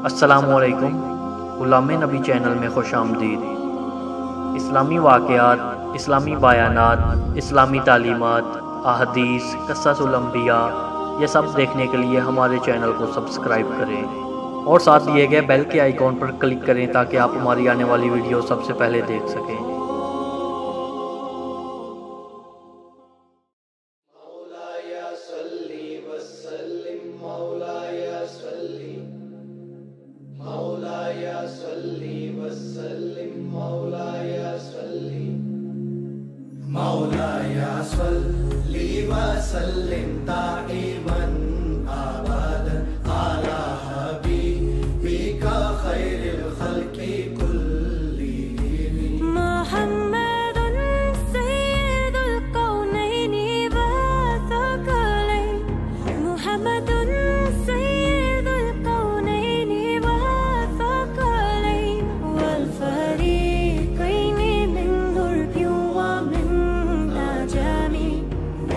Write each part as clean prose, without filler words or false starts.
अस्सलामुअलैकुम। ग़ुलाम नबी चैनल में खुशामदीद। इस्लामी वाक़यात, इस्लामी बयानात, इस्लामी तालीमात, अहादीस, क़िस्सुल अंबिया, ये सब देखने के लिए हमारे चैनल को सब्सक्राइब करें और साथ दिए गए बेल के आइकॉन पर क्लिक करें ताकि आप हमारी आने वाली वीडियो सबसे पहले देख सकें। मौलाया सल्ली व सल्लिम दाइमन अबदन अला हबीबिका खैरिल खल्क़ि कुल्लिहिम मुहम्मदुन सय्यदुल कौनैनि व सकलैन मुहम्मदुन सय्यदुल कौनैनि व सकलैन वल फरीक़ैनि मिन दुर्बि व मिन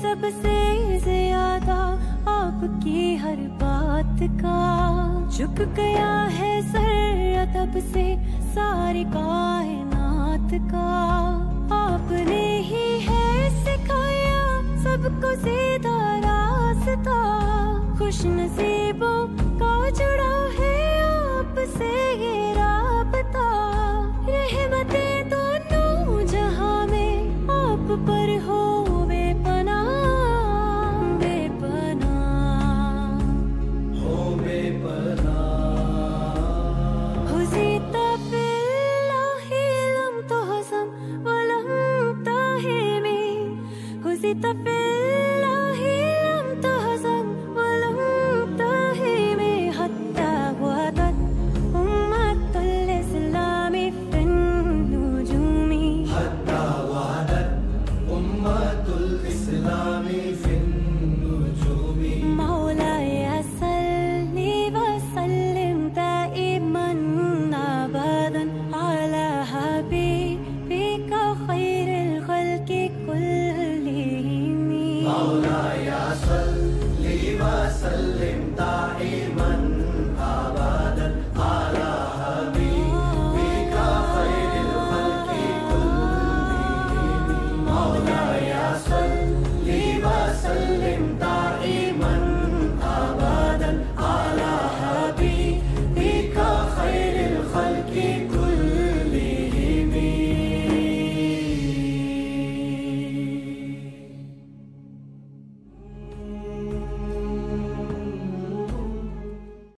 सबसे ज्यादा आपकी हर बात का झुक गया है सर अदब से सारी कायनात का। आपने ही है सिखाया सबको सीधा रास्ता, खुश नसीबों का जुड़ा है आपसे ये राबता। रहमतें दोनों जहां में आप पर हो मौलाया